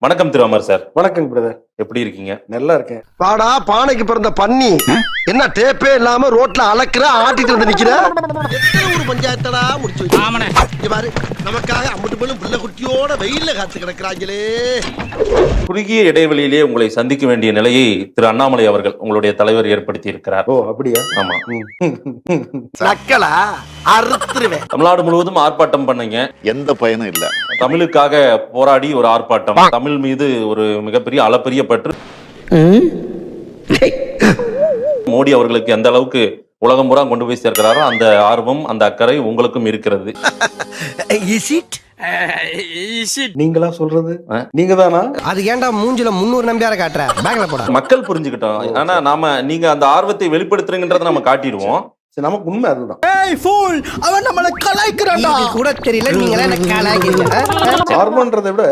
வணக்கம் திரு அமர் சார். வணக்கம் பிரதர், எப்படி இருக்கீங்க? நல்லா இருக்கேன். பாடா பானைக்கு பிறந்த பன்னி என்ன டேப்பே இல்லாம ரோட்ல அளக்குற ஆட்டிட்டு வந்து நிக்கிற. எத்தனை ஒரு பஞ்சாயத்தடா முடிச்சு வச்சு பாரு, நமக்காக அம்பட்டு பெண்ணும் பிள்ளை குட்டியோட வெயில்ல காத்து கிடக்குறாங்களே. குறுகிய இடைவெளியிலே உங்களை சந்திக்க வேண்டிய நிலையை திரு அண்ணாமலை அவர்கள் உங்களுடைய தலைவர் ஏற்படுத்தி இருக்கிறார். ஓ அப்படியா? ஆமா. நக்கலா அறுத்துருவேன். தமிழ்நாடு முழுவதும் ஆர்ப்பாட்டம் பண்ணீங்க, எந்த பயனும் இல்ல. தமிழுக்காக போராடி ஒரு ஆர்ப்பாட்டம், தமிழ் மீது ஒரு மிகப்பெரிய அளப்பரிய பற்று. மோடி அவர்களுக்கு எந்த அளவுக்கு உலகம் பூரா கொண்டு போய் சேர்க்கிறாரோ அந்த ஆர்வம், அந்த அக்கறை உங்களுக்கும் இருக்கிறது. நீங்களா சொல்றது? நீங்க தானா? அது ஏன்டா மூஞ்சில 300 நம்பியார காட்டுற? பேங்க்ல போடா. மக்கள் புரிஞ்சுக்கிட்டோம். ஆனா நீங்க அந்த ஆர்வத்தை வெளிப்படுத்துறீங்கன்றத நம்ம காட்டிடுவோம். நமக்கு உண்மை அதுதான். அவன் நம்மள கலாய்க்கிறான்டா. கூட தெரியல, நீங்களே என்ன கலாய்க்கிறீங்க. ஆர்வம்ன்றதை விட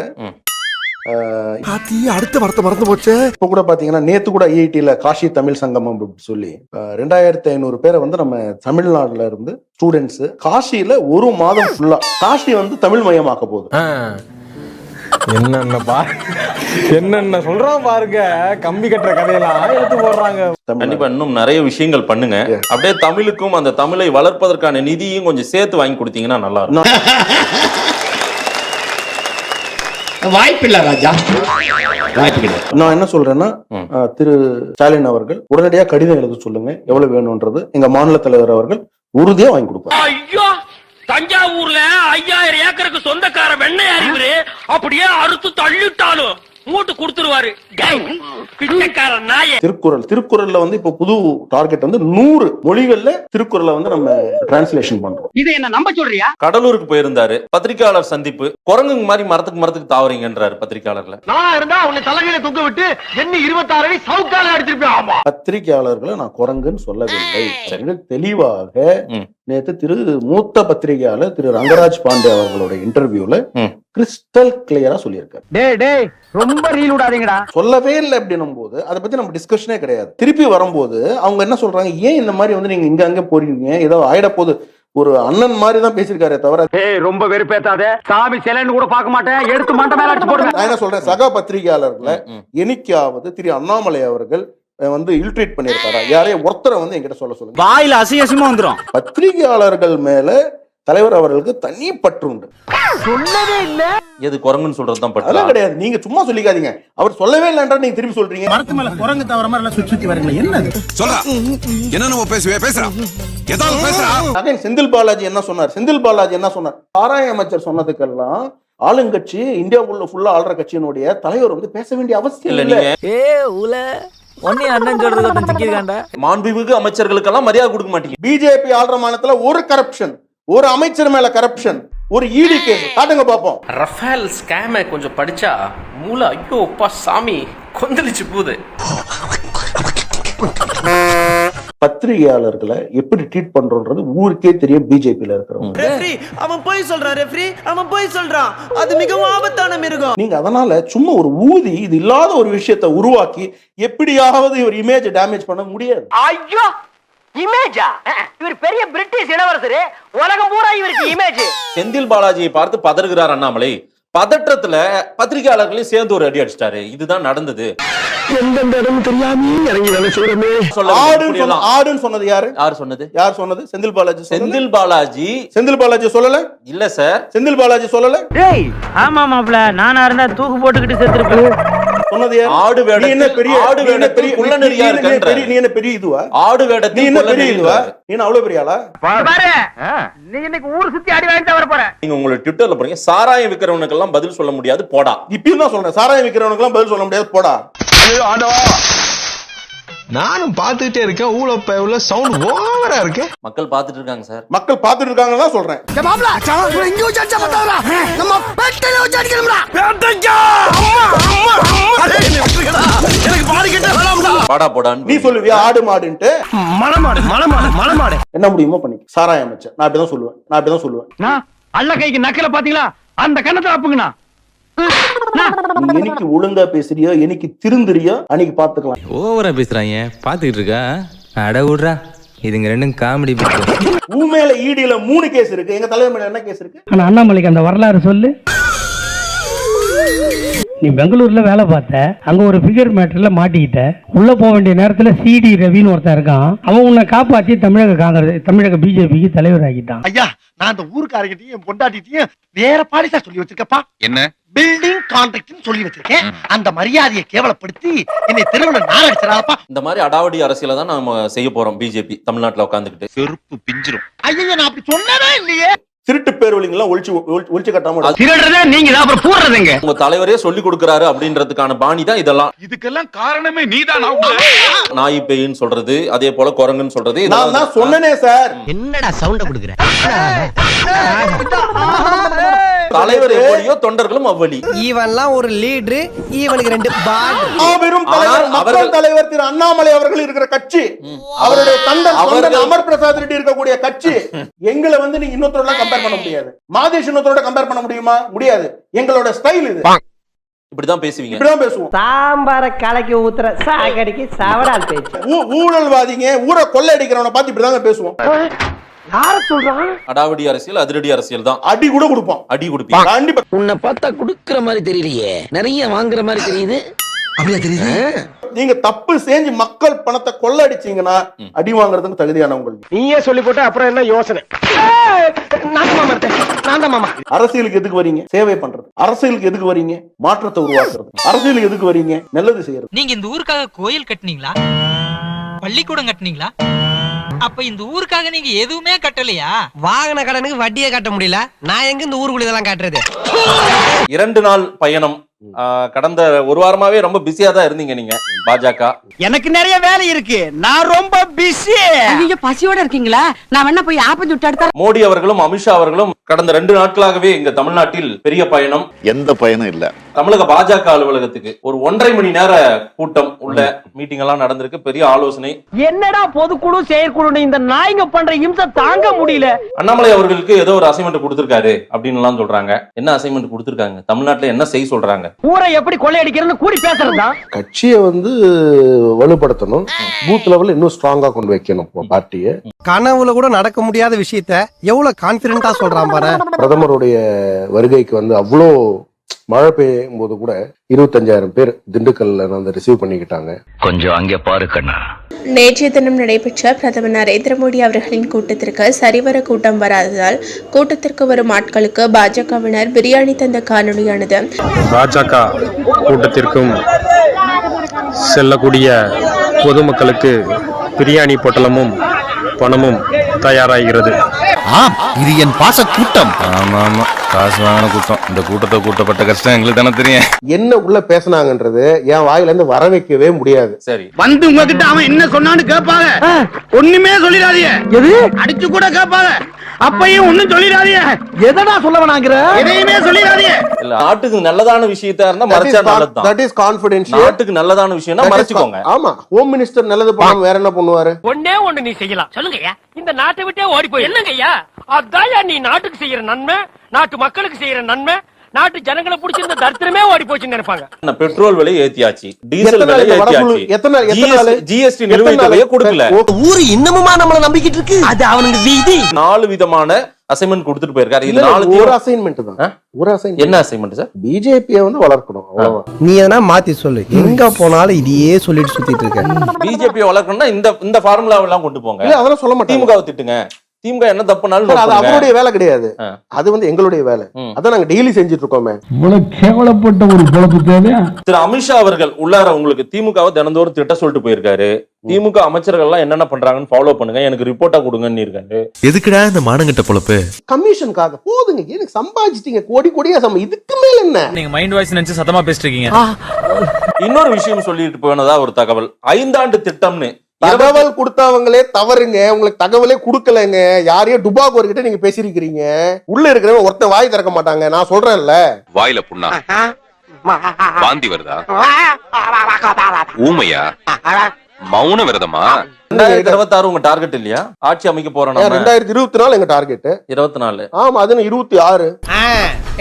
அடுத்த வார்த்தை மறந்து போச்சு. இப்ப கூட பாத்தீங்கன்னா நேத்து கூட ஐஐடில காஷி தமிழ் சங்கமம் அப்படின்னு சொல்லி 2500 பேரை வந்து நம்ம தமிழ்நாடுல இருந்து ஸ்டூடெண்ட்ஸ் காஷியில ஒரு மாதம் ஃபுல்லா காஷி வந்து தமிழ் மயமாக்க போகுது. என்னென்ன சொல்றான் பாருங்க, கம்பி கட்டுற கதையெல்லாம் எடுத்து போடுறாங்க. கண்டிப்பா இன்னும் நிறைய விஷயங்கள் பண்ணுங்க. அப்படியே தமிழுக்கும் அந்த தமிழை வளர்ப்பதற்கான நிதியும் கொஞ்சம் சேர்த்து வாங்கி கொடுத்தீங்கன்னா நல்லா இருக்கும். வாய்ப்பில்லை ராஜா, வாய்ப்பு. நான் என்ன சொல்றேன்னா, திரு ஸ்டாலின் அவர்கள் உடனடியா கடிதம் எழுத சொல்லுங்க, எவ்வளவு வேணும்ன்றது எங்க மாநில தலைவர் அவர்கள் உறுதியா வாங்கி கொடுப்பாங்க. ஐயோ, தஞ்சாவூர்ல 5000 ஏக்கருக்கு சொந்தக்கார வெண்ணெய் அறிவுரு அப்படியே அறுத்து தள்ளிட்டாலும் மூட்டு கொடுத்துருவாரு. திருக்குறள்ல வந்து இப்ப புது டார்கெட் வந்து 100 மொழிகள்ல திருக்குறளை வந்து நம்ம டிரான்ஸ்லேஷன் பண்றோம். இதை என்ன நம்ப சொல்றியா? கடலூருக்கு போயிருந்தாரு, பத்திரிகையாளர் சந்திப்பு. குரங்கு மாதிரி மரத்துக்கு தாவறீங்கன்றாரு பத்திரிகையாளர்ல. நான் இருந்தா உன்னை தலைகையில தூக்க விட்டு என்ன 26 அடி சவுக்கால அடிச்சிருப்பேன். ஆமா, பத்திரிகையாளர்களை நான் குரங்குன்னு சொல்லவில்லை. தெளிவாக நேற்று திரு மூத்த பத்திரிகையாளர் திரு ரங்கராஜ் பாண்டே அவர்களோட இன்டர்வியூல கிறிஸ்டல் கிளியரா சொல்லியிருக்காரு. ரொம்ப ரீல் விடாதீங்கடா. சொல்லவே இல்லை அப்படின்னும் போது அதை பத்தி நம்ம டிஸ்கஷனே கிடையாது. திருப்பி வரும்போது அவங்க என்ன சொல்றாங்க, ஏன் இந்த மாதிரி வந்து நீங்க இங்க அங்க போறீங்க, ஏதோ ஆயிட போது. ஒரு அண்ணன் மாதிரி தான் பேசியிருக்காரே தவிர ரொம்ப வெறுப்பேத்தாத, சாமி செலன்னு கூட பார்க்க மாட்டேன், எடுத்து மண்டை மேல அடிச்சு போடுவேன். நான் என்ன சொல்றேன், சக பத்திரிகையாளர்களை என்னைக்காவது திரு அண்ணாமலை அவர்கள் வந்து இல்ட்ரீட் பண்ணிருக்காரா? யாரையும் ஒருத்தரை வந்து என்கிட்ட சொல்லுங்க. வாயில அசியசியமா வந்துரும். பத்திரிகையாளர்கள் மேல தலைவர் அவர்களுக்கு தனி பற்று உண்டு. சொல்லவே இல்ல. எது குரங்குன்னு சொல்றதுதான் பற்று? அதெல்லாம் கிடையாது. நீங்க சும்மா சொல்லிக்காதீங்க. அவர் சொல்லவே இல்லைன்றா நீங்க திருப்பி சொல்றீங்க. மரத்து மேல குரங்கு தவற மாதிரி எல்லாம் சுத்தி வரீங்க. என்னது சொல்றா? என்ன நம்ம பேசுறா? ஏதாவது பேசுறா? அகைன் செந்தில் பாலாஜி என்ன சொன்னார்? செந்தில் பாலாஜி என்ன சொன்னார்? சாராய அமைச்சர் சொன்னதுக்கெல்லாம் ஆளுங்கட்சி இந்தியாவுக்குள்ள ஃபுல்லா ஆள்ற கட்சியினுடைய தலைவர் வந்து பேச வேண்டிய அவசியம் இல்லை. மாண்புமிகு அமைச்சர்களுக்கெல்லாம் மரியாதை கொடுக்க மாட்டீங்க. பிஜேபி ஆள்ற மாநிலத்துல ஒரு கரப்ஷன், ஒரு அமைச்சர் மேல கரப்ஷன், ஒரு ஈடி கேஸ் காட்டுங்க பாப்போம். ரஃபேல் ஸ்கேமை கொஞ்சம் படிச்சா மூளை ஐயோ அப்பா சாமி கொந்தளிச்சு போகுது. பத்திரிகையாளர்களை எப்படி ட்ரீட் பண்றோன்றது ஊருக்கே தெரியும். பிஜேபியில இருக்கிறவங்க அவன் போய் சொல்றான், ரெஃப்ரி அவன் போய் சொல்றான், அது மிகவும் ஆபத்தான மிருகம். நீங்க அதனால சும்மா ஒரு ஊதி இது இல்லாத ஒரு விஷயத்தை உருவாக்கி எப்படியாவது ஒரு இமேஜ் டேமேஜ் பண்ண முடியாது. ஐயோ, இமேஜா? இவர் பெரிய பிரிட்டிஷ் இளவரசர், உலகம் பூரா இவருக்கு இமேஜ். செந்தில் பாலாஜியை பார்த்து பதறுகிறார் அண்ணாமலை. பதற்றத்துல பத்திரிகையாளர்களையும் சேர்ந்து ஒரு அடி அடிச்சிட்டாரு. இதுதான் நடந்தது. எந்தெந்த இடம் தெரியாம இறங்கி வேலை செய்யறமே. ஆடுன்னு சொன்னது யாரு? யார் சொன்னது? செந்தில் பாலாஜி. செந்தில் பாலாஜி சொல்லல. இல்ல சார், செந்தில் பாலாஜி சொல்லல. ஆமா மாப்ள, நானா இருந்தா தூக்கு போட்டுக்கிட்டு செத்துருப்பேன். சொன்னது யாரு? ஆடு வேடம். நீ என்ன பெரிய ஆடு வேடத்தில் குள்ளநரியா இருக்க? நீ என்ன பெரிய இதுவா? ஆடு வேடத்தில் நீ என்ன பெரிய இதுவா? நீ என்ன அவ்வளவு பெரிய ஆளா? பாரு, நீ இன்னைக்கு ஊர் சுத்தி அடி வாங்கிட்டு வர போற. நீங்க உங்க ட்விட்டர்ல போறீங்க, சாராயம் விக்கிறவனுக்கு எல்லாம் பதில் சொல்ல முடியாது போடா. இப்பயும் தான் சொல்றேன், சாராயம் விக்கிறவனுக்கு எல்லாம் பதில் சொல்ல முடியாது போடா. நானும் பாத்துட்டே இருக்கேன், ஊழ சவுண்ட் ஓவரா இருக்கு. மக்கள் பாத்துட்டு இருக்காங்க சார். மக்கள் பாத்துட்டு இருக்காங்க தான் சொல்றேன். பாடா போடான்னு நீ சொல்லுவியா ஆடு மாடுன்ட்டு? மலமாடு என்ன முடியுமோ பண்ணி சாராயம் அமைச்சர். நான் அப்படிதான் சொல்லுவேன். அல்ல கைக்கு நக்கல பாத்தீங்களா? அந்த கண்ணத்தை அப்புங்கண்ணா. என்னைக்கு ஒழுங்கா பேசுறியோ, என்னைக்கு திருந்துறியோ அன்னைக்கு பாத்துக்கலாம். ஓவரா பேசுறாங்க, பாத்துக்கிட்டு இருக்கா? அட விடுறா, இதுங்க ரெண்டும் காமெடி. உண்மையில ஈடியில 3 கேஸ் இருக்கு. எங்க தலைவர் மேல என்ன கேஸ் இருக்கு? அண்ணாமலைக்கு அந்த வரலாறு சொல்லு. நீ பெங்களூர்ல வேலை பார்த்த, அங்க ஒரு ஃபிகர் மேட்டர்ல மாட்டிக்கிட்ட, உள்ள போக வேண்டிய நேரத்துல சிடி ரவின்னு ஒருத்தன் இருக்கான், அவன் உன்னை காப்பாத்தி தமிழக பிஜேபிக்கு தலைவர் ஆகிட்டான். ஐயா, நான் அந்த ஊருக்காரங்கிட்டையும் பொண்டாட்டிட்டையும் வேற பாலிசா சொல்லி வச்சிருக்கப்பா. என்ன பில்டிங் கான்ட்ராக்ட் சொல்லி வச்சிருக்கேன். அந்த மரியாதையை கேவலப்படுத்தி என்னை தெருவுல நாரடிச்சிடாப்பா. இந்த மாதிரி அடாவடி அரசியலை தான் நாம செய்ய போறோம். பிஜேபி தமிழ்நாட்டுல உட்காந்துக்கிட்டு செருப்பு பிஞ்சிரும். ஐயா, நான் அப்படி சொன்னதே இல்லையே. திருட்டு பேர்வழிங்கெல்லாம் ஒழிச்சு கட்டாம திருடுறதே நீங்க தான், அப்புறம் போடுறதுங்க. உங்க தலைவரே சொல்லி கொடுக்கறாரு அப்படின்றதுக்கான பாணி தான் இதெல்லாம். இதுக்கெல்லாம் காரணமே நீதான். நாய் பேயின்னு சொல்றது, அதே போல குரங்குன்னு சொல்றது. நான் தான் சொன்னனே சார். என்னடா சவுண்ட குடுக்குற? தலைவர் எவ்வளியோ தொண்டர்களும் அவ்வளி. இவன்லாம் ஒரு லீடர், இவனுக்கு 2 பாட். மாபெரும் தலைவர், மக்கள் தலைவர் திரு அண்ணாமலை அவர்கள் இருக்கிற கட்சி, அவருடைய தந்தை அமர் பிரசாத் ரெட்டி இருக்கக்கூடிய கட்சி. எங்களை வந்து நீங்க இன்னொருத்தரோட கம்பேர் பண்ண முடியாது. மாதேஷ் இன்னொருத்தரோட கம்பேர் பண்ண முடியுமா? முடியாது. எங்களோட ஸ்டைல் இது. இப்படிதான் பேசுவீங்க. இப்படிதான் பேசுவோம். சாம்பார கலக்கி ஊத்துற சாகடிக்கு சவடால் பேச்சு. ஊழல்வாதிங்க, ஊரை கொள்ளையடிக்கிறவனை பார்த்து இப்படிதாங்க பேசுவோம். யார சொல்றான்? அடாவடி அரசியல், அதிரடி அரசியல் தான். அடி கூட கொடுப்போம். அடி கொடுப்பீங்க. கண்டிப்பா. உன்னை பார்த்தா குடுக்குற மாதிரி தெரியலையே, நிறைய வாங்குற மாதிரி தெரியுது. அப்படியே தெரியுது. நீங்க தப்பு செஞ்சு மக்கள் பணத்தை கொள்ளடிச்சீங்கன்னா அடி வாங்குறதுக்கு தகுதியானவங்க. நீயே சொல்லி போட்ட அப்புறம் என்ன யோசனை? அரசியலுக்கு எதுக்கு வரீங்க? சேவை பண்றது. அரசியலுக்கு எதுக்கு வரீங்க? மாற்றத்தை உருவாக்குறது. அரசியலுக்கு எதுக்கு வரீங்க? நல்லது செய்யறது. நீங்க இந்த ஊருக்காக கோயில் கட்டுனீங்களா? பள்ளிக்கூடம் கட்டுனீங்களா? அப்ப இந்த ஊருக்காக நீங்க எதுவுமே கட்டலையா? வாகன கடனுக்கு வட்டியே கட்ட முடியல, நான் எங்க இந்த ஊருக்குள்ள இதெல்லாம் காட்டுறது? 2 நாள் பயணம். கடந்த ஒரு வாரமாவே ரொம்ப பிஸியா தான் இருந்தீங்க நீங்க பாஜக. எனக்கு நிறைய வேலை இருக்கு, நான் ரொம்ப பிஸி. நீங்க பசியோட இருக்கீங்களா? நான் வேணா போய் ஆப்பம் சுட்டு எடுத்தா. மோடி அவர்களும் அமித்ஷா அவர்களும் கடந்த 2 நாட்களாகவே இங்க தமிழ்நாட்டில் பெரிய பயணம். எந்த பயனும் இல்ல. தமிழக பாஜக அலுவலகத்துக்கு ஒரு 1.5 மணி நேர கூட்டம் உள்ள மீட்டிங் எல்லாம் நடந்திருக்கு. பெரிய ஆலோசனை. என்னடா பொதுக்குழு செயற்குழு இந்த நாய்ங்க பண்ற இம்சை தாங்க முடியல. அண்ணாமலை அவர்களுக்கு ஏதோ ஒரு அசைன்மெண்ட் கொடுத்திருக்காரு அப்படின்னு எல்லாம் சொல்றாங்க. என்ன அசைன்மெண்ட் கொடுத்திருக்காங்க? தமிழ்நாட்டுல என்ன செய்ய சொல்றாங்க? ஊரை எப்படி கொள்ளையடிக்கிறதுன்னு கூடி பேசுறதா? கட்சியை வந்து வலுப்படுத்தணும். பூத் லெவல்ல இன்னும் ஸ்ட்ராங்கா கொண்டு வைக்கணும் பார்ட்டியை. கனவுல கூட நடக்க முடியாத விஷயத்த எவ்வளவு கான்பிடென்ட்டா சொல்றான் பாரு. பிரதமருடைய வருகைக்கு வந்து அவ்வளோ மழை பெய்யும் போது கூட 25,000 பேர் திண்டுக்கல்ல வந்து ரிசீவ் பண்ணிக்கிட்டாங்க. கொஞ்சம் அங்கே பாரு கண்ணா. நேற்றைய தினம் நடைபெற்ற பிரதமர் நரேந்திர மோடி அவர்களின் கூட்டத்திற்கு சரிவர கூட்டம் வராததால் கூட்டத்திற்கு வரும் ஆட்களுக்கு பாஜகவினர் பிரியாணி தந்த காணொலியானது. பாஜக கூட்டத்திற்கும் செல்லக்கூடிய பொதுமக்களுக்கு பிரியாணி பொட்டலமும் பணமும் தயாராகிறது. இது என் பாச கூட்டம். ஆமா ஆமா, காசு வாங்கின கூட்டம். இந்த கூட்டத்தை கூட்டப்பட்ட கஷ்டம் எங்களுக்கு தானே தெரியும். என்ன உள்ள பேசினாங்கன்றது என் வாயில இருந்து வர வைக்கவே முடியாது. சரி, வந்து உங்ககிட்ட அவன் என்ன சொன்னான்னு கேட்பாங்க. ஒண்ணுமே சொல்லிடாதீங்க. எது அடிச்சு கூட கேட்பாங்க. அப்பையும் ஒண்ணும் சொல்லிடாதீங்க. எதடா சொல்லவனாங்கிற? எதையுமே சொல்லிடாதீங்க. இல்ல, நாட்டுக்கு நல்லதான விஷயத்தா இருந்தா மறைச்சா நல்லதுதான். That is confidential. நாட்டுக்கு நல்லதான விஷயம்னா மறைச்சுக்கோங்க. ஆமா, ஹோம் மினிஸ்டர் நல்லது பண்ணாம வேற என்ன பண்ணுவாரு? ஒண்ணே ஒண்ணு நீ செய்யலாம். சொல்லுங்கய்யா. இந்த நாட்டை விட்டே ஓடி போய் என்னங்கய்யா? அதான்யா நீ நாட்டுக்கு செய்யற நன்மை, நாட்டு மக்களுக்கு செய்யற நன்மை. நாட்டு ஜனங்களை பிடிச்சிருந்த தரித்திரமே ஓடி போச்சுன்னு நினைப்பாங்க. பெட்ரோல் விலை ஏத்தியாச்சு, டீசல் விலை ஏத்தியாச்சு, ஜிஎஸ்டி நிலுவைத் தொகையை கொடுக்கல. ஊரு இன்னமுமா நம்மள நம்பிக்கிட்டு இருக்கு. அது அவனுக்கு வீதி. 4 விதமான அசைன்மெண்ட் கொடுத்துட்டு போயிருக்காரு. இது 4 ஒரு அசைன்மெண்ட் தான். ஒரு அசைன்மெண்ட். என்ன அசைன்மெண்ட் சார்? பிஜேபியை வந்து வளர்க்கணும், அவ்வளவுதான். நீ எதனா மாத்தி சொல்லு. எங்க போனாலும் இதையே சொல்லிட்டு சுத்திட்டு இருக்க. பிஜேபியை வளர்க்கணும்னா இந்த ஃபார்முலாவெல்லாம் கொண்டு போங்க. இல்ல, அதெல்லாம் சொல்ல மாட்டேன். திமுகவை திட்டுங்க. திமுக என்ன தப்புனாலும் அது அவருடைய வேலை கிடையாது, அது வந்து எங்களுடைய வேலை. அதான் நாங்க டெய்லி செஞ்சுட்டு இருக்கோமே. இவ்வளவு கேவலப்பட்ட ஒரு பொழப்பு தேவையா? திரு அமித்ஷா அவர்கள் உள்ளார உங்களுக்கு திமுகவை தினந்தோறும் திட்ட சொல்லிட்டு போயிருக்காரு. திமுக அமைச்சர்கள் எல்லாம் என்னென்ன பண்றாங்கன்னு ஃபாலோ பண்ணுங்க, எனக்கு ரிப்போர்ட்டா கொடுங்கன்னு இருக்காரு. எதுக்குடா இந்த மானங்கிட்ட பொழப்பு? கமிஷனுக்காக போதுங்க. எனக்கு சம்பாதிச்சிட்டீங்க, கோடி கோடியா இதுக்கு மேல என்ன? நீங்க மைண்ட் வாய்ஸ் நினைச்சு சத்தமா பேசிட்டு இருக்கீங்க. இன்னொரு விஷயம் சொல்லிட்டு போனதா ஒரு தகவல். 5 ஆண்டு திட்டம்னு தகவல் கொடுத்தவங்களே தவறுங்க. உங்களுக்கு தகவலே கொடுக்கலங்க. யாரையோ டுபாகோர் கிட்ட நீங்க பேசிருக்கீங்க. உள்ள இருக்கிறவங்க ஒருத்தன் வாய் திறக்க மாட்டாங்க. நான் சொல்றேன்ல. வாயில புண்ணா? வாந்தி வருதா? ஊமையா? மௌன விரதமா? 2026 உங்க டார்கெட் இல்லையா? ஆட்சி அமைக்க போறோம். 2024 எங்க டார்கெட். 24. ஆமா, அது 26.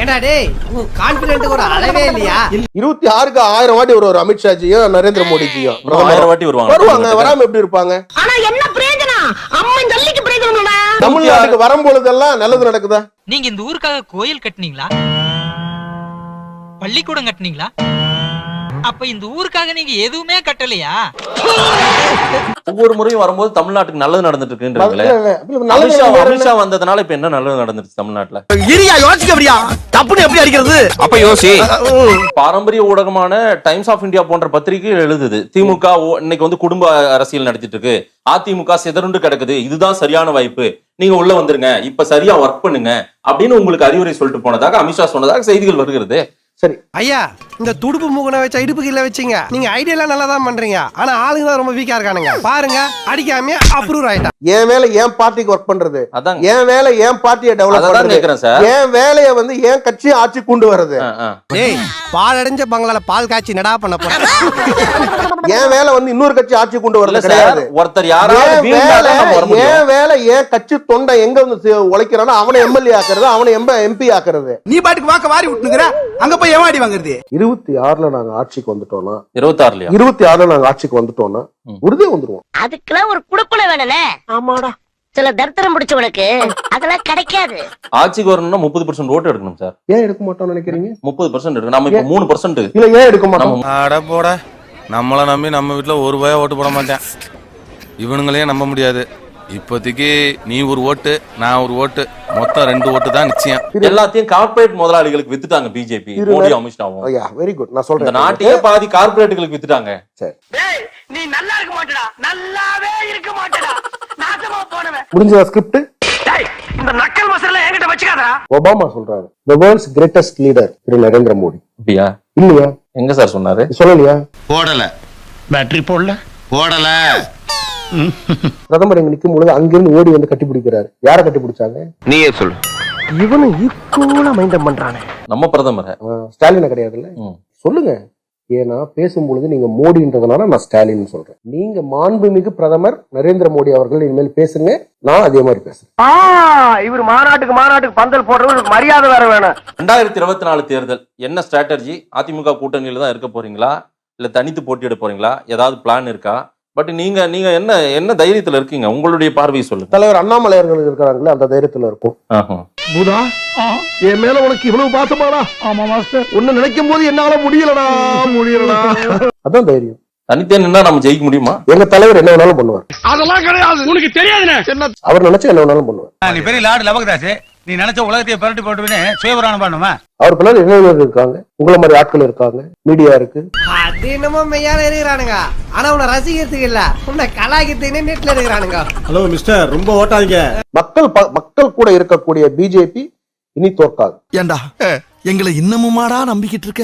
ஏண்டா டேய், உன் கான்ஃபிடென்ட் ஒரு அளவே இல்லையா? 26க்கு 1000 வாட்டி ஒரு அமித்ஷாஜியும் நரேந்திர மோடிஜியும் 1000 வாட்டி வருவாங்க. வராம எப்படி இருப்பாங்க? ஆனா என்ன பிரயோஜனம்? அம்மன் ஜல்லிக்கு பிரயோஜனம்டா. தமிழ்நாட்டுக்கு வரும்பொழுதெல்லாம் நல்லது நடக்குதா? நீங்க இந்த ஊருக்காக கோயில் கட்டுனீங்களா? பள்ளிக்கூடம் கட்டுனீங்களா? அப்ப இந்த ஊருக்காக நீங்க எதுவுமே கட்டலையா? ஒவ்வொரு முறையும் வரும்போது தமிழ்நாட்டுக்கு நல்லது நடந்துட்டு இருக்குன்றீங்களே. நல்லது அமித்ஷா வந்ததுனால இப்ப என்ன நல்லது நடந்துருச்சு தமிழ்நாட்டுல? இரியா யோசிக்கறியா தப்புன்னு எப்படி அடிக்கிறது அப்ப யோசி. பாரம்பரிய ஊடகமான டைம்ஸ் ஆஃப் இந்தியா போன்ற பத்திரிகை எழுதுது திமுக இன்னைக்கு வந்து குடும்ப அரசியல் நடத்திட்டு இருக்கு, அதிமுக சிதறுண்டு கிடக்குது, இதுதான் சரியான வாய்ப்பு, நீங்க உள்ள வந்துருங்க, இப்ப சரியா ஒர்க் பண்ணுங்க அப்படின்னு உங்களுக்கு அறிவுரை சொல்லிட்டு போனதாக அமித்ஷா சொன்னதாக செய்திகள் வருகிறது. சரி ஐயா, இந்த துடுப்பு மூக்கனை வச்ச இடுப்பு கீழ வச்சீங்க. நீங்க ஐடியா நல்லா தான் பண்றீங்க, ஆனா ஆளுங்க தான் ரொம்ப வீக்கா இருக்கானுங்க. பாருங்க அடிக்காம அப்ரூவ் ஆயிட்டா. என் வேலை என் பார்ட்டிக்கு ஒர்க் பண்றது, அதான் என் வேலை என் பார்ட்டியை டெவலப் பண்றது, என் வேலையை வந்து என் கட்சி ஆட்சி கொண்டு வர்றது. டேய் பால் அடைஞ்ச பங்களால பால் காய்ச்சி நடா பண்ண போற. என் வேலை வந்து இன்னொரு கட்சி ஆட்சி கொண்டு வரது கிடையாது. ஒருத்தர் யாராவது என் வேலை என் கட்சி தொண்டை எங்க வந்து உழைக்கிறானோ அவனை எம்எல்ஏ ஆக்குறது, அவனை எம்பி ஆக்குறது. நீ பாட்டுக்கு வாக்க வாரி விட்டுங்கற அங்க போய் ஏமாடி வாங்குறது. 26ல நாங்க ஆட்சிக்கு வந்துட்டோம்னா 26ல நாங்க ஆட்சிக்கு வந்துட்டோம்னா உறுதியா வந்துருவோம். அதுக்கெல்லாம் ஒரு குடுப்பனை வேணும்னே. ஆமாடா, சில தரித்திரம் முடிச்சவனுக்கு அதெல்லாம் கிடைக்காது. ஆட்சிக்கு வரணும்னா 30% ஓட்டு எடுக்கணும் சார். ஏன் எடுக்க மாட்டோம்னு நினைக்கிறீங்க? 30% எடுக்கணும். நம்ம இப்ப 3%. இல்ல ஏன் எடுக்க மாட்டோம்? அட போட, நம்மள நம்பி நம்ம வீட்டுல ஒரு ரூபாய் ஓட்டு போட மாட்டேன். இவனுங்களையும் நம்ப முடியாது. இப்போதைக்கு நீ ஒரு ஓட்டு, நான் ஒரு ஓட்டு, மொத்தம் 2 ஓட்டு தான் நிச்சயம். எல்லாத்தையும் கார்ப்பரேட் முதலாளிகளுக்கு வித்துட்டாங்க பிஜேபி, மோடி அமித்ஷாவும். Very good. நான் சொல்றேன், இந்த நாட்டையே பாதி கார்ப்பரேட்டுகளுக்கு வித்துட்டாங்க. சரி, நீ நல்லா இருக்க மாட்டடா, நல்லாவே இருக்க மாட்டடா, நாசமா போனவன். முடிஞ்சதா ஸ்கிரிப்ட்? இந்த நக்கல் மசாலா என்கிட்ட வச்சுக்காதடா. ஒபாமா சொல்றாரு, the world's greatest leader திரு நரேந்திர மோடி. அப்படியா? இல்லையா? எங்க சார் சொன்னாரு? சொல்லலையா? போடல, பேட்டரி போடல. பிரதமர் இங்க நிக்கும் பொழுது அங்கிருந்து ஓடி வந்து கட்டி பிடிக்கிறாரு. யார கட்டி பிடிச்சாங்க? நீயே சொல்லு. இவனும் ஈக்குவலா மைண்டம் பண்றானே. நம்ம பிரதமர் ஸ்டாலின் கிடையாதுல்ல? சொல்லுங்க. ஏன்னா பேசும்பொழுது நீங்க மோடின்றதுனால நான் ஸ்டாலின் சொல்றேன். நீங்க மாண்புமிகு பிரதமர் நரேந்திர மோடி அவர்கள் இனிமேல் பேசுங்க, நான் அதே மாதிரி பேசுறேன். இவர் மாநாட்டுக்கு பந்தல் போடுறவங்களுக்கு மரியாதை வேற வேணும். 2024 தேர்தல் என்ன ஸ்ட்ராட்டஜி? அதிமுக கூட்டணியில தான் இருக்க போறீங்களா, இல்ல தனித்து போட்டியிட போறீங்களா? ஏதாவது பிளான் இருக்கா? பட் நீங்க என்ன தைரியத்துல இருக்கீங்க? உங்களுடைய பார்வையை சொல்லுங்க. தலைவர் அண்ணாமலை அவர்கள் இருக்கிறாங்களே, அந்த தைரியத்துல இருக்கும். பூதா, என் மேல உனக்கு இவ்வளவு பாசமாடா? ஆமா மாஸ்டர், ஒன்னு நினைக்கும் போது என்னால முடியலடா. அதான் தைரியம். தனித்தே நின்னா நம்ம ஜெயிக்க முடியுமா? எங்க தலைவர் என்ன வேணாலும் பண்ணுவார். அதெல்லாம் கிடையாது, உனக்கு தெரியாதுண்ணே. அவர் நினைச்சா என்ன வேணாலும் பண்ணுவார். நீ பெரிய லார்டு லவகதாஸ், நீ நினைச்ச உலகத்தையே பரட்டி போட்டுவினே சுயவரான பண்ணுமா? அவர் பின்னாடி இளைஞர்கள் இருக்காங்க, உங்களை மாதிரி ஆட்கள் இருக்காங்க, மீடியா இருக்கு. அது என்னமோ மெய்யால இருக்கிறானுங்க, ஆனா உன்னை ரசிக்கிறதுக்கு இல்ல, உன்னை கலாய்க்கிறதுக்குன்னே நெட்ல இருக்கிறானுங்க. ஹலோ மிஸ்டர், ரொம்ப ஓட்டாதீங்க. மக்கள் கூட இருக்கக்கூடிய பிஜேபி இனி தோற்காது. ஏண்டா எங்களை இன்னமுமாடா நம்பிக்கிட்டு இருக்க?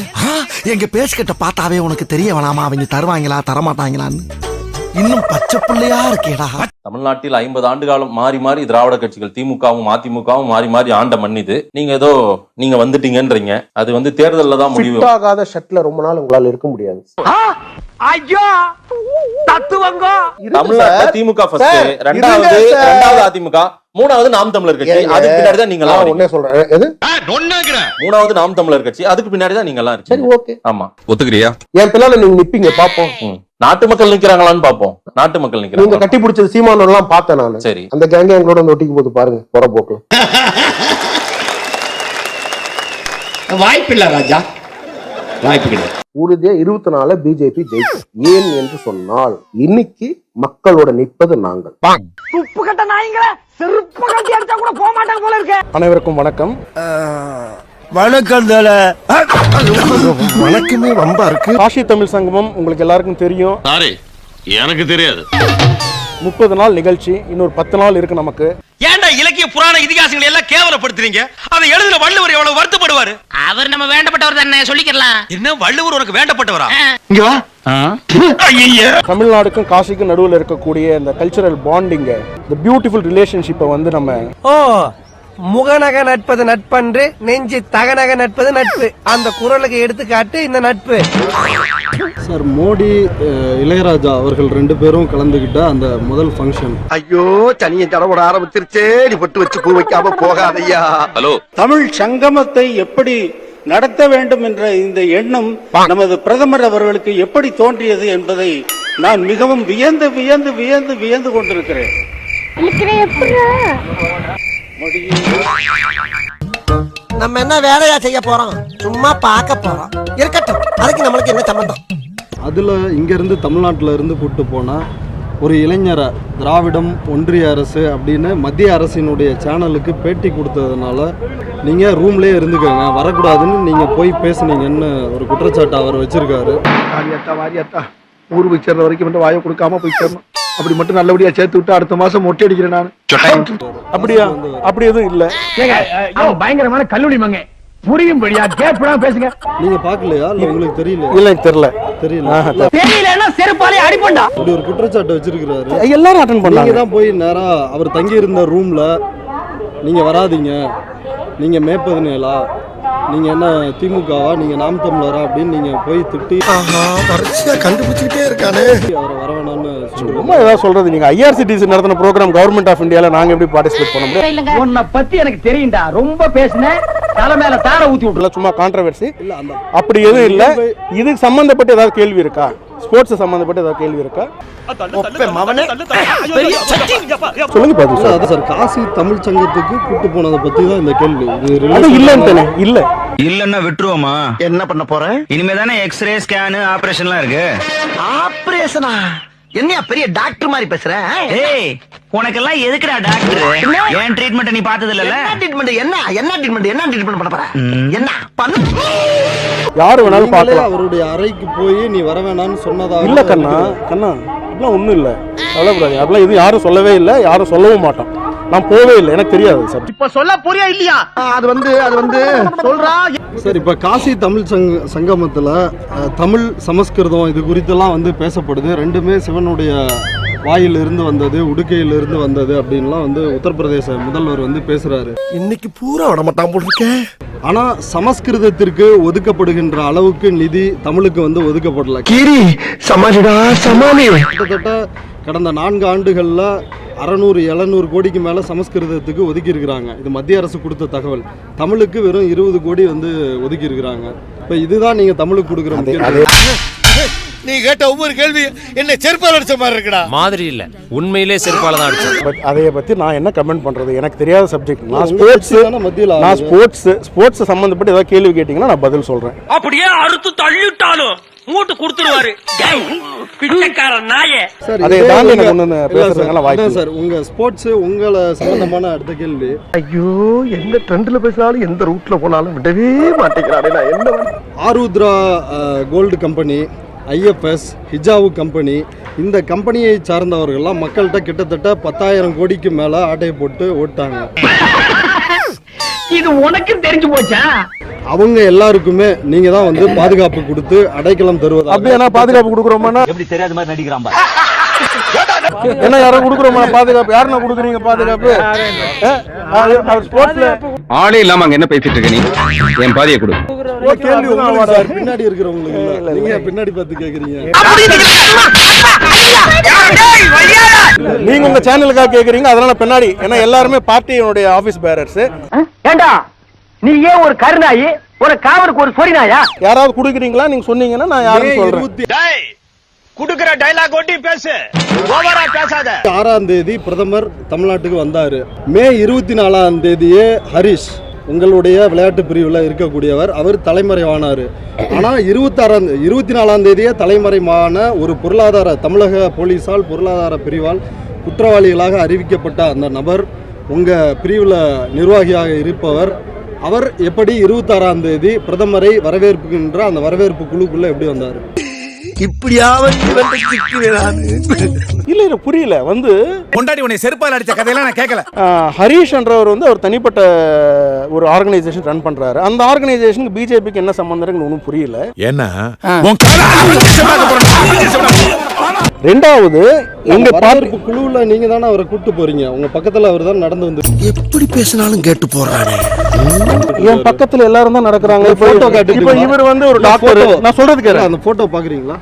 எங்க பேசிக்கிட்ட பார்த்தாவே உனக்கு தெரிய வேணாமா அவங்க தருவாங்களா தரமாட்டாங்களான்னு? இன்னும் பச்சை பிள்ளையா இருக்கேடா. தமிழ்நாட்டில் 50 ஆண்டு காலம் மாறி மாறி திராவிட கட்சிகள் திமுகவும் அதிமுகவும் மாறி மாறி ஆண்ட மன்னிது. நீங்க வந்துட்டீங்கன்றீங்க. அது வந்து தேர்தல்ல தான் முடிவு. ஆகாத ஷட்ல ரொம்ப நாள் உங்களால இருக்க முடியாது. ஐயோ தத்துவங்க. தமிழ்நாட்டுல திமுக ஃபர்ஸ்ட், ரெண்டாவது அதிமுக, மூணாவது நாம் தமிழர் கட்சி, அதுக்கு பின்னாடி தான் நீங்க எல்லாம். ஒண்ணே சொல்றேன், எது? மூணாவது நாம் தமிழர் கட்சி, அதுக்கு பின்னாடி தான் நீங்க எல்லாம் இருக்கீங்க. சரி, ஓகே. ஆமா, ஒத்துக்கிறியா? என் பின்னால நீங்க நிப்பீங்க, பாப்போம். நாட்டு மக்கள் நிக்கிறாங்களான்னு பாப்போம். நாட்டு மக்கள் நிக்கிறாங்க. நீங்க கட்டி பிடிச்சது சீமானோ எல்லாம் பார்த்தேன் நானு. சரி, அந்த கேங்க எங்களோட வந்து ஒட்டிக்கு போது பாருங்க, போற போக்கு. வாய்ப்பில்லை ராஜா, வாய்ப்பு கிடையாது. உறுதியா 24 பிஜேபி ஜெயிக்கும். ஏன் என்று சொன்னால் இன்னைக்கு மக்களோட நிற்பது நாங்கள். உப்பு கட்ட நாய்ங்கள செருப்பு கட்டி அடிச்சா கூட போக மாட்டாங்க போல இருக்கு. அனைவருக்கும் வணக்கம். வணக்கம். வணக்கமே வம்பா இருக்கு. காஷி தமிழ் சங்கமம் உங்களுக்கு எல்லாருக்கும் தெரியும். எனக்கு தெரியாது. 30 நாள் நிகழ்ச்சி, இன்னொரு 10 நாள் இருக்கு நமக்கு. ஏன்டா இலக்கிய புராண இதிகாசங்களை எல்லாம் கேவலப்படுத்துறீங்க? அதை எழுதின வள்ளுவர் எவ்வளவு வருத்தப்படுவாரு? அவர் நம்ம வேண்டப்பட்டவர் தானே, சொல்லிக்கலாம். என்ன வள்ளுவர் உனக்கு வேண்டப்பட்டவரா? இங்க வா. தமிழ்நாடுக்கும் காசிக்கும் நடுவில் இருக்கக்கூடிய இந்த கல்ச்சரல் பாண்டிங், இந்த பியூட்டிஃபுல் ரிலேஷன்ஷிப்பை வந்து நம்ம முகநக நட்பது நட்பன்று, நெஞ்சு தகநக நட்பது நட்பு. அந்த குறளுக்கு எடுத்துக்காட்டு இந்த நட்பு. சார், மோடி இளையராஜா அவர்கள் 2 பேரும் கலந்துகிட்ட அந்த முதல் ஃபங்க்ஷன். ஐயோ, தனியை தடவோட ஆரம்பிச்சிருச்சே. நீ பட்டு வச்சு பூ வைக்காம போகாதையா. ஹலோ, தமிழ் சங்கமத்தை எப்படி நடத்த வேண்டும் என்ற இந்த எண்ணம் நமது பிரதமர் அவர்களுக்கு எப்படி தோன்றியது என்பதை நான் மிகவும் வியந்து வியந்து வியந்து வியந்து கொண்டிருக்கிறேன். நம்ம என்ன வேலையா செய்ய போறோம்? சும்மா பார்க்க போறோம். இருக்கட்டும், அதுக்கு நம்மளுக்கு என்ன சம்பந்தம்? அதில் இங்கேருந்து தமிழ்நாட்டில் இருந்து கூப்பிட்டு போனால் ஒரு இளைஞரை திராவிடம் ஒன்றிய அரசு அப்படின்னு மத்திய அரசினுடைய சேனலுக்கு பேட்டி கொடுத்ததுனால நீங்கள் ரூம்லேயே இருந்துக்கோங்க, வரக்கூடாதுன்னு நீங்கள் போய் பேசுனீங்கன்னு ஒரு குற்றச்சாட்டு அவர் வச்சிருக்காரு. வாரியாத்தா ஊர் போய் சேர்ற வரைக்கும் மட்டும் வாயை கொடுக்காம போய் சேரணும். அப்படி மட்டும் நல்லபடியா சேர்த்து விட்டு அடுத்த மாசம் மொட்டை அடிக்கிறேன் நான். அப்படியா? அப்படி எதுவும் இல்ல. பயங்கரமான கல்லூரி மங்க புரியும்படியா கேட்பா பேசுங்க. நீங்க பாக்கலையா? இல்ல உங்களுக்கு தெரியல? இல்ல எனக்கு தெரியல. தெரியலன்னா செருப்பாலே அடிப்பண்டா. இப்படி ஒரு குற்றச்சாட்டு வச்சிருக்காரு. எல்லாரும் அட்டெண்ட் பண்ணாங்க. நீங்க தான் போய் நேரா அவர் தங்கி இருந்த ரூம்ல நீங்க வராதீங்க, நீங்க மேற்பதினேலா, நீங்க என்ன திமுகவா, நீங்க நாம் தமிழரா அப்படின்னு நீங்க போய் திட்டி கண்டுபிடிச்சுக்கிட்டே இருக்கானே. அவரை வரவேணான்னு சும்மா ஏதாவது சொல்றது. நீங்க IRCTC நடத்தின ப்ரோக்ராம் கவர்மெண்ட் ஆஃப் இந்தியால நாங்க எப்படி பார்ட்டிசிபேட் பண்ண முடியும்? உன்னை பத்தி எனக்கு தெரியும்டா, ரொம்ப பேசுன தலை மேல தார ஊத்தி விட்டுல. சும்மா கான்ட்ரவர்சி இல்ல. அந்த அப்படி எதுவும் இல்ல. இதுக்கு சம்பந்தப்பட்ட ஏதாவது கேள்வி இருக்கா? ஸ்போர்ட்ஸ் சம்பந்தப்பட்ட ஏதாவது கேள்வி இருக்கா? சொல்லுங்க பாத்து அதான் சார், காசி தமிழ் சங்கத்துக்கு கூட்டு போனதை பத்தி தான் இந்த கேள்வி. இல்லன்னு இல்ல இல்லன்னா விட்டுருவோமா? என்ன பண்ண போறேன்? இனிமே தானே எக்ஸ்ரே ஸ்கேனு ஆபரேஷன்லாம் இருக்கு. ஆபரேஷனா? என்னையா பெரிய டாக்டர் மாதிரி பேசுற? ஏய், உனக்கெல்லாம் எதுக்குடா டாக்டர்? ஏன் ட்ரீட்மெண்ட் நீ பார்த்தது இல்லல? என்ன ட்ரீட்மெண்ட் பண்ண போற? என்ன பண்ண? யாரு வேணாலும் பார்க்கலாம். அவருடைய அறைக்கு போய் நீ வர வேணாம்னு சொன்னதா? இல்ல கண்ணா அப்படிலாம் ஒண்ணும் இல்ல, கவலைப்படாது. அப்படிலாம் எதுவும் யாரும் சொல்லவே இல்லை, யாரும் சொல்லவும் மாட்டோம். நான் போவே இல்லை, எனக்கு தெரியாது சார். இப்ப சொல்ல புரியா இல்லையா? அது வந்து சொல்றா. சார், இப்ப காசி தமிழ் சங்கமத்துல தமிழ் சமஸ்கிருதம் இது குறித்தெல்லாம் வந்து பேசப்படுது. ரெண்டுமே சிவனுடைய வாயிலிருந்து வந்தது, உடுக்கையிலிருந்து வந்தது அப்படின்லாம் வந்து உத்தரப்பிரதேச முதல்வர் வந்து பேசுறாரு. இன்னைக்கு பூரா விடமாட்டான் போட்டிருக்கேன். ஆனா சமஸ்கிருதத்திற்கு ஒதுக்கப்படுகின்ற அளவுக்கு நிதி தமிழுக்கு வந்து ஒதுக்கப்படல. கிட்டத்தட்ட கடந்த 4 ஆண்டுகள்ல 600-700 கோடிக்கு மேல சமஸ்கிருதத்துக்கு ஒதுக்கி இருக்கிறாங்க. இது மத்திய அரசு கொடுத்த தகவல். தமிழுக்கு வெறும் 20 கோடி வந்து ஒதுக்கி இருக்கிறாங்க. இப்ப இதுதான் நீங்க தமிழுக்கு கொடுக்குற. நீ கேட்ட ஒவ்வொரு கேள்வி என்ன செருப்பால் அடிச்ச மாதிரி இருக்குடா. மாதிரி இல்ல, உண்மையிலே செருப்பால தான் அடிச்சேன். அதைய பத்தி நான் என்ன கமெண்ட் பண்றது? எனக்கு தெரியாத சப்ஜெக்ட். மத்தியில ஸ்போர்ட்ஸ் சம்பந்தப்பட்ட ஏதாவது கேள்வி கேட்டீங்கன்னா நான் பதில் சொல்றேன். அப்படியே அறுத்து தள்ளிட்டாலும் மூட்டு கொடுத்துருவாரு பிச்சைக்கார நாயே. அதை தாண்டி எனக்கு ஒண்ணு பேசுறதுனால வாய்ப்பு சார். உங்க ஸ்போர்ட்ஸ் உங்களை சம்பந்தமான அடுத்த கேள்வி. ஐயோ, எந்த ட்ரெண்ட்ல பேசினாலும் எந்த ரூட்ல போனாலும் விடவே மாட்டேங்கிறானே. நான் என்ன Aarudhra gold company, IFS, Hijau company, இந்த கம்பெனியை சார்ந்தவர்கள்லாம் மக்கள்கிட்ட கிட்டத்தட்ட 10,000 கோடிக்கு மேல ஆட்டையை போட்டு ஓட்டாங்க. இது உனக்கு தெரிஞ்சு போச்சா? அவங்க எல்லாருக்குமே நீங்க தான் வந்து பாதுகாப்பு கொடுத்து அடைக்கலம் தருவது. அப்படியே பாதுகாப்பு கொடுக்குறோமா? எப்படி தெரியாத மாதிரி நடிக்கிறான். என்ன யாரும் கொடுக்குறோமா பாதுகாப்பு? யாருன்னா கொடுக்குறீங்க பாதுகாப்பு? ஆளே இல்லாம அங்க என்ன பேசிட்டு இருக்க நீ? என் பாதியை கொடு. கேள்வி உங்களுக்கு சார், பின்னாடி இருக்கிறவங்களுக்கு இல்ல. நீங்க பின்னாடி பார்த்து கேக்குறீங்க. நீங்க உங்க சேனலுக்காக கேக்குறீங்க, அதனால பின்னாடி. ஏன்னா எல்லாருமே பார்ட்டியோட ஆபீஸ் பேரர்ஸ். ஏண்டா நீ ஏன் ஒரு கருநாயி, ஒரு காவலுக்கு ஒரு சொரி நாயா? யாராவது குடுக்குறீங்களா? நீங்க சொன்னீங்கன்னா நான் யாரும் சொல்றேன். குடுக்குற டயலாக் ஓட்டி பேசு, ஓவரா பேசாத. 6ஆம் தேதி பிரதமர் தமிழ்நாட்டுக்கு வந்தாரு. மே 24ஆம் தேதியே ஹரிஷ், உங்களுடைய விளையாட்டு பிரிவில் இருக்கக்கூடியவர், அவர் தலைமறைவானார். ஆனால் 24ஆம் தேதியே தலைமறைவான ஒரு தமிழக போலீஸால் பொருளாதார பிரிவால் குற்றவாளிகளாக அறிவிக்கப்பட்ட அந்த நபர் உங்கள் பிரிவில் நிர்வாகியாக இருப்பவர். அவர் எப்படி 26ஆம் தேதி பிரதமரை வரவேற்கின்ற அந்த வரவேற்பு குழுக்குள்ள எப்படி வந்தார்? இல்ல இல்ல புரியல. வந்து கொண்டாடி உன்னை செருப்பால் அடிச்ச கதையெல்லாம் நான் கேட்கல. ஹரிஷ் என்றவர் வந்து அவர் தனிப்பட்ட ஒரு ஆர்கனைசேஷன் ரன் பண்றாரு. அந்த ஆர்கனைசேஷனுக்கு பிஜேபிக்கு என்ன சம்பந்தம் இருக்குன்னு ஒன்றும் புரியல. என்ன ரெண்டாவது, எங்க வரவேற்பு குழுவில் நீங்க தானே அவரை கூட்டு போறீங்க. உங்க பக்கத்துல அவர் தான் நடந்து வந்து எப்படி பேசினாலும் கேட்டு போறானே. என் பக்கத்துல எல்லாரும் தான் நடக்கிறாங்க. இப்போ இவர் வந்து ஒரு டாக்டர். நான் சொல்றது கேளு. அந்த போட்டோ பாக்குறீங்களா?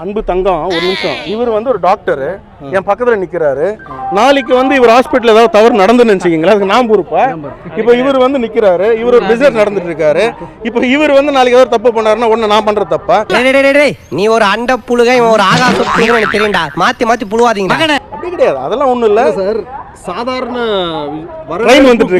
அன்பு தங்கம், ஒரு நிமிஷம். இவர் வந்து ஒரு டாக்டர், என் பக்கத்துல நிக்கிறாரு. நாளைக்கு வந்து இவர் ஹாஸ்பிட்டல் ஏதாவது தவறு நடந்துன்னு நினைச்சீங்களா? அதுக்கு நான் பொறுப்பா? இப்போ இவர் வந்து நிக்கிறாரு, இவர் ஒரு பிசினஸ் நடந்துட்டு இருக்காரு. இப்போ இவர் வந்து நாளைக்கு ஏதாவது தப்பு பண்ணாருன்னா ஒண்ணு நான் பண்ற தப்பா? நீ ஒரு அண்ட புழுக, இவன் ஒரு ஆகாச புழுக, எனக்கு தெரியும்டா. மாத்தி புழுவாதீங்க. அப்படி கிடையாது, அதெல்லாம் ஒண்ணும் இல்ல சார். சாதாரண ட்ரெயின் வந்துட்டு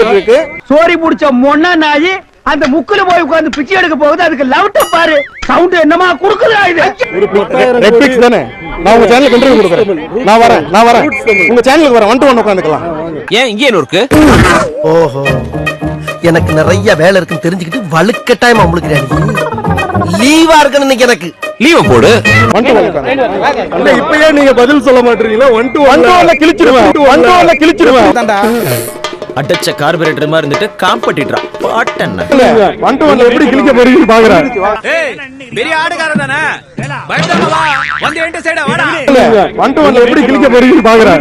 இருக்கு சோரி புடிச்ச மொன்னா நாயி அந்த முக்குல போய் உட்கார்ந்து பிச்சை எடுக்க போகுது. அதுக்கு லவுட்ட பாரு, சவுண்ட் என்னமா குடுக்குதா இது? ஒரு 10,000 நெட்ஃபிளிக்ஸ் தானே. நான் உங்க சேனலுக்கு இன்டர்வியூ கொடுக்குறேன். நான் வரேன் உங்க சேனலுக்கு வரேன். 1-to-1 உட்காந்துக்கலாம். ஏன் இங்கே இருக்கு? ஓஹோ, எனக்கு நிறைய வேலை இருக்குன்னு தெரிஞ்சுக்கிட்டு வலுக்கட்டாயமா முழுக்கிறேன். லீவா இருக்கணும் இன்னைக்கு எனக்கு. லீவ போடு. 1-to-1 உட்காந்து. இப்பயே நீங்க பதில் சொல்ல மாட்டீங்களா? 1-to-1 கிழிச்சிடுவேன். அடைச்ச கார்பரேட்டர் மாதிரி இருந்துட்டு காம்படிட்டரா பாட்டன்ன. 1-to-1 எப்படி கிழிக்க போறீங்கன்னு பாக்குறேன். பெரிய ஆடுகாரன் தானே, பயந்தமா வா, வந்து என்ட சைடா வாடா. 1-to-1 எப்படி கிழிக்க போறீங்கன்னு பாக்குறேன்.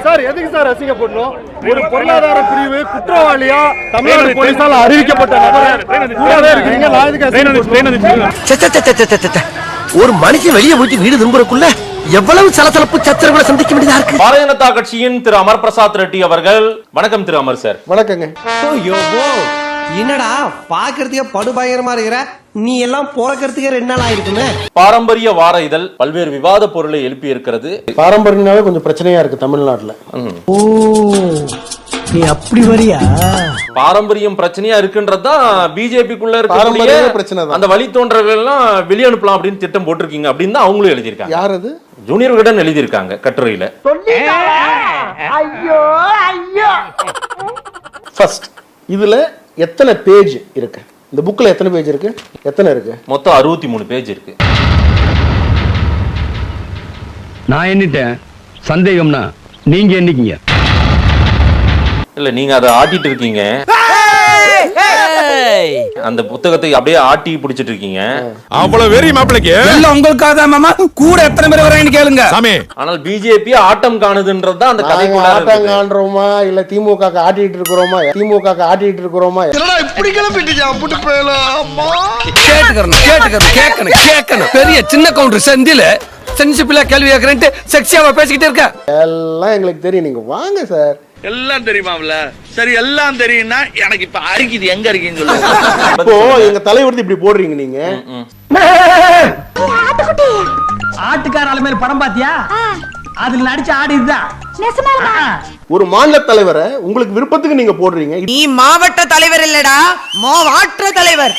சார் எதுக்கு சார் அசிங்கப்படணும்? ஒரு பொருளாதார பிரிவு குற்றவாளியா தமிழ்நாடு போலீசால அறிவிக்கப்பட்ட நபர் கூடவே இருக்கீங்க. நான் எதுக்கு ஒரு மனுஷன் வெளியே போயிட்டு வீடு திரும்புறக்குள்ள எவ்வளவு சலசலப்பு சச்சரவுகளை சந்திக்க வேண்டியதா இருக்கு. பாரதிய ஜனதா கட்சியின் திரு அமர் பிரசாத் ரெட்டி அவர்கள். வணக்கம் திரு அமர் சார். வணக்கங்க. என்னடா பாக்குறதுக்கே படுபயங்கரமா இருக்கிற, நீ எல்லாம் போறக்கிறதுக்கே 2 நாள் ஆயிருக்குமே. பாரம்பரிய வார இதழ் பல்வேறு விவாத பொருளை எழுப்பி இருக்கிறது. பாரம்பரியனாவே கொஞ்சம் பிரச்சனையா இருக்கு தமிழ்நாட்டுல. ஓ, நீ அப்படி வரியா? பாரம்பரியம் பிரச்சனையா இருக்குன்றதுதான் பிஜேபிக்குள்ள பாரம்பரிய இருக்க பிரச்சனை தான். அந்த வழி தோன்றர்கள் எல்லாம் வெளிய அனுப்பலாம் அப்படின்னு திட்டம் போட்டிருக்கீங்க அப்படின்னு தான் அவங்களும் எழுதியிருக்காங்க. யார் அது? ஜூனியர் விகடன் எழுதியிருக்காங்க கட்டுரையில. ஐயோ ஐயோ. ஃபர்ஸ்ட் இதுல எத்தனை பேஜ் இருக்கு? இந்த புக்ல எத்தனை பேஜ் இருக்கு? எத்தனை இருக்கு? மொத்தம் 63 பேஜ் இருக்கு. நான் எண்ணிட்டேன். சந்தேகம்னா நீங்க எண்ணிக்கீங்க. இல்ல நீங்க அதை ஆட்டிட்டு இருக்கீங்க. அந்த புத்தகத்தை அப்படியே ஆட்டி பிடிச்சிட்டு இருக்கீங்க. அவ்வளவு வெறி மாப்பிளைக்கு எல்லாம் உங்களுக்காக தான் மாமா. கூட எத்தனை பேர் வராங்கன்னு கேளுங்க சாமி. ஆனால் பிஜேபி ஆட்டம் காணுதுன்றது தான் அந்த கதைக்குள்ள ஆட்டம் காண்றோமா இல்ல திமுக ஆட்டிட்டு இருக்கிறோமா? இப்படி கிளம்பிட்டு புட்டு போயலாம். கேட்கணும். பெரிய சின்ன கவுண்டர் செந்தில சென்சிபிளா கேள்வி கேட்கறேன்ட்டு செக்ஸியாவா பேசிக்கிட்டே இருக்க. எல்லாம் எங்களுக்கு தெரியும். நீங்க வாங்க சார். எல்லாம் தெரியுமாவல? சரி எல்லாம் தெரியும்னா எனக்கு இப்ப அரிக்குது எங்க இருக்கீங்கன்னு சொல்லுங்க. இப்போ எங்க தலைவர் இப்படி போடுறீங்க நீங்க. ஆட்டுக்கார மேல படம் பாத்தியா? அதுல நடிச்ச ஆடு இதுதான். ஒரு மாநில தலைவரை உங்களுக்கு விருப்பத்துக்கு நீங்க போடுறீங்க. நீ மாவட்ட தலைவர் இல்லடா, மாவட்ட தலைவர்.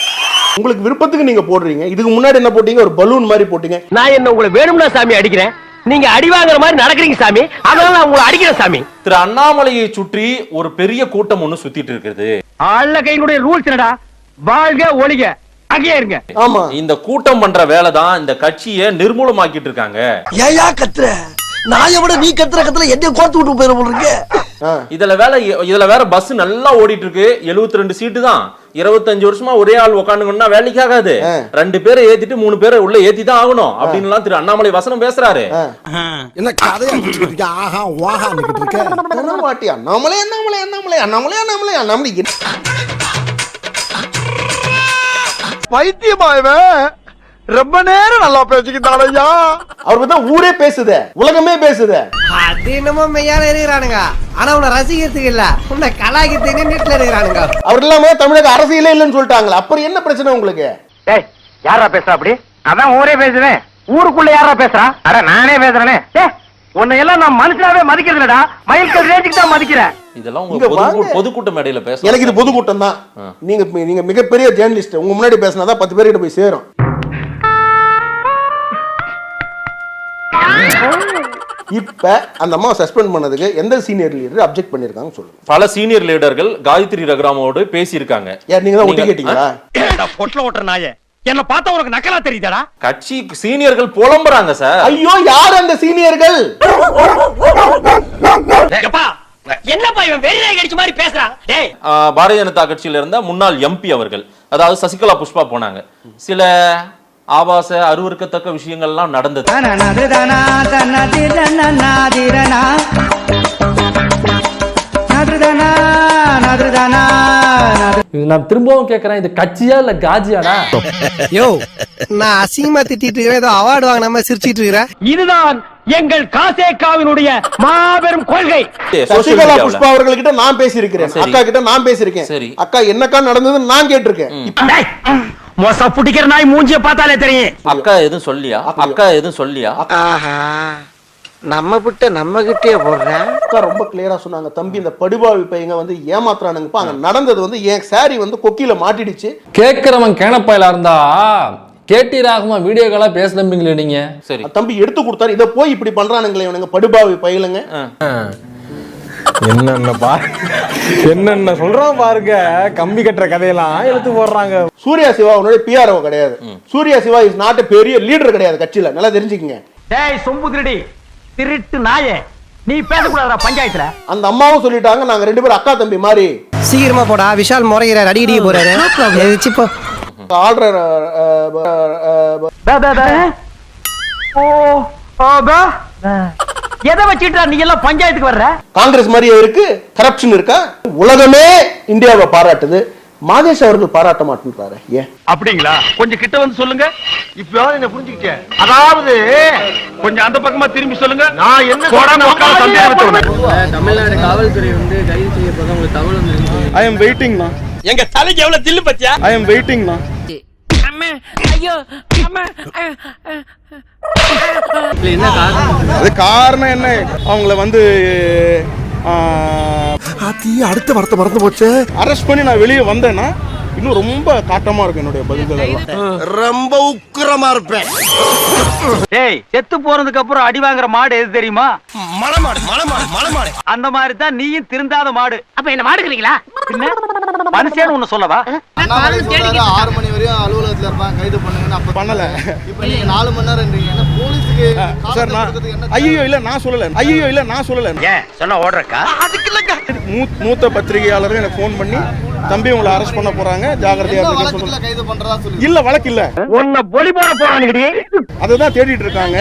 உங்களுக்கு விருப்பத்துக்கு நீங்க போடுறீங்க. இதுக்கு முன்னாடி என்ன போட்டீங்க? ஒரு பலூன் மாதிரி போட்டீங்க. நான் என்ன உங்களை வேணும்னா சாமி அடிக்கிறேன், நீங்க அடி வாங்குற மாதிரி நடக்கிறீங்க சாமி, அதனால நான் உங்களை அடிக்கிறேன் சாமி. திரு அண்ணாமலையை சுற்றி ஒரு பெரிய கூட்டம் ஒண்ணு சுத்திட்டு இருக்குது. ஆள்ல கையினுடைய ரூல்ஸ் என்னடா? வாழ்க ஒளிக அங்கே இருங்க. ஆமா, இந்த கூட்டம் பண்ற வேலை தான் இந்த கட்சியை நிர்மூலமாக்கிட்டு இருக்காங்க. ஏயா கத்துற? நான் எவ்வளவு நீ கத்துற என்ன கோத்து விட்டு போயிட போல இருக்கு. இதுல வேற பஸ் நல்லா ஓடிட்டு இருக்கு. 72 சீட்டு தான். 25 வருஷமா ஒரே ஆள் உட்காந்துங்கன்னா வேலைக்கு ஆகாது. 2 பேரை ஏத்திட்டு 3 பேரை உள்ள ஏத்தி தான் ஆகணும் அப்படின்னு திரு அண்ணாமலை வசனம் பேசுறாரு. என்ன கதையா ஆஹா வாஹா நிக்கிட்டு இருக்க? அண்ணாமலை பைத்தியமா இவன்? ரொம்ப நேரம் நல்லா பேசிக்கிட்டானையா. அவர் தான் ஊரே பேசுதே, உலகமே பேசுதே. அது என்னமோ மெய்யான இருக்கிறானுங்க, ஆனா உன்னை ரசிக்கிறதுக்கு இல்ல, உன்னை கலாய்க்கிறதுக்கு நீட்ல இருக்கிறானுங்க. அவர் இல்லாம தமிழக அரசியலே இல்லைன்னு சொல்லிட்டாங்களா? அப்புறம் என்ன பிரச்சனை உங்களுக்கு? டேய் யாரா பேசுறா அப்படி? அதான் ஊரே பேசுவேன். ஊருக்குள்ள யாரா பேசுறா? அட நானே பேசுறேனே. டேய் உன்னை எல்லாம் நான் மனுஷனாவே மதிக்கிறது இல்லடா, மயில்கல் ரேஞ்சுக்கு தான் மதிக்கிறேன். இதெல்லாம் உங்க பொதுக்கூட்ட மேடையில பேச. எனக்கு இது பொதுக்கூட்டம் தான். நீங்க மிகப்பெரிய ஜேர்னலிஸ்ட். உங்க முன்னாடி பேசினாதான் 10 பேர்கிட்ட போய் சேரும். இப்ப அந்த அம்மா சஸ்பெண்ட் பண்ணதுக்கு எந்த சீனியர் லீடர் அப்ஜெக்ட் பண்ணிருக்காங்க சொல்லுங்க. பல சீனியர் லீடர்கள் காயத்ரி ரகுராமோடு பேசி இருக்காங்க. நீங்க தான் ஒட்டி கேட்டீங்களா? பொட்டல ஓட்டுற நாயே, என்ன பார்த்தா உனக்கு நக்கலா தெரியுதாடா? கட்சி சீனியர்கள் புலம்புறாங்க சார். ஐயோ, யார் அந்த சீனியர்கள்? என்னப்பா இவன் வெறியை கடிச்ச மாதிரி பேசுறான்? டேய் பாரதிய ஜனதா கட்சியில இருந்த முன்னாள் எம்பி அவர்கள், அதாவது சசிகலா புஷ்பா போனாங்க. சில ஆபாச அருவருக்கத்தக்க விஷயங்கள்லாம் நடந்தது. நான் திரும்பவும் கேக்குறேன், இது கட்சியா இல்ல காஜியாடா? யோ, நான் அசிங்கமா திட்டிட்டு இருக்கிறேன், ஏதோ அவார்டு வாங்கினாம சிரிச்சிட்டு இருக்கிறேன். இதுதான் எங்கள் காசேகாவினுடைய மாபெரும் கொள்கை. சசிகலா புஷ்பா அவர்கள்கிட்ட நான் பேசியிருக்கிறேன், அக்கா கிட்ட நான் பேசியிருக்கேன். அக்கா என்னக்கா நடந்ததுன்னு நான் கேட்டிருக்கேன். மோசா புடிக்கிற நாய் மூஞ்சிய பார்த்தாலே தெரியும். அக்கா எதுவும் சொல்லியா ஆஹா நம்ம விட்டு நம்ம கிட்டே போடுறேன். அக்கா ரொம்ப கிளியரா சொன்னாங்க, தம்பி இந்த படுபாவி பையங்க வந்து ஏமாத்துறானுங்கப்பா, அங்க நடந்தது வந்து என் சாரி வந்து கொக்கியில மாட்டிடுச்சு. கேட்கறவன் கேனப்பாயில இருந்தா கேட்டி ராகமா வீடியோ காலா பேச நம்பிங்களே நீங்க. சரி தம்பி எடுத்து கொடுத்தாரு, இதை போய் இப்படி பண்றானுங்களே இவனுங்க படுபாவி பையலுங்க. என்னென்ன சொல்றான் பாருங்க, கம்பி கட்டுற கதையெல்லாம் எடுத்து போடுறாங்க. சூர்யா சிவா உன்னுடைய பிஆர்ஓ கிடையாது. சூர்யா சிவா இஸ் நாட் பெரிய லீடர் கிடையாது கட்சியில, நல்லா தெரிஞ்சுக்கங்க. டேய் சொம்பு திருடி திருட்டு நாயே, நீ பேசக்கூடாதா பஞ்சாயத்துல? அந்த அம்மாவும் சொல்லிட்டாங்க, நாங்க 2 பேரும் அக்கா தம்பி மாதிரி. சீக்கிரமா போடா, விஷால் முறைகிறார், அடிக்கடி போறாரு. போ ஆர்டர் எதை வச்சுட்டா நீ எல்லாம் பஞ்சாயத்துக்கு வர்ற? காங்கிரஸ் மாதிரியே இருக்கு, கரப்ஷன் இருக்கா? உலகமே இந்தியாவை பாராட்டுது, மாதேஷ் அவர்கள் பாராட்ட மாட்டேன்றாரு. ஏன் அப்படிங்களா? கொஞ்சம் கிட்ட வந்து சொல்லுங்க. இப்ப என்ன புரிஞ்சுக்கிட்டேன்? அதாவது கொஞ்சம் அந்த பக்கமா திரும்பி சொல்லுங்க. நான் என்ன தமிழ்நாடு காவல்துறை வந்து கைது செய்யப்போது உங்களுக்கு தகவல் வந்து ஐ எம் வெயிட்டிங்னா. எங்க தலைக்கு எவ்வளவு தில்லு பத்தியா? ஐ எம் வெயிட்டிங்னா. ஐயோ அம்மா. என்ன காரணம்? அது காரணம் என்ன, அவங்கள வந்து அடுத்த வார்த்தை மறந்து போச்சு. அரெஸ்ட் பண்ணி நான் வெளியே வந்தேன்னா இன்னும் ரொம்ப காட்டமா இருக்கும் என்னுடைய பதில்கள் எல்லாம். ரொம்ப உக்கிரமா இருப்பேன். டேய் செத்து போறதுக்கு அப்புறம் அடி வாங்குற மாடு எது தெரியுமா? மலமாடு. அந்த மாதிரி தான் நீயும் திருந்தாத மாடு. அப்ப என்ன மாடுக்கிறீங்களா? மனுஷன் ஒண்ணு சொல்லவா? 6 மணி வரையும் அலுவலகத்துல இருப்பாங்க, கைது பண்ணுங்கன்னு அப்ப பண்ணல. இப்போ நீங்க 4 மணி நேரம் இருந்தீங்க, என்ன போலீஸ்க்கு சார்? நான் ஐயோ இல்ல நான் சொல்லல. ஏன் சொன்னா ஓடுறக்கா? மூத்த பத்திரிகையாளர்கள் எனக்கு ஃபோன் பண்ணி, தம்பி உங்களை அரெஸ்ட் பண்ண போறாங்க, ஜாகிரதையா இருங்க சொல்லுங்க. கைது பண்றதா சொல்லி இல்ல, வழக்கு இல்ல, உன்னை பொலி போட போறானுங்கடி. அதுதான் தேடிட்டு இருக்காங்க,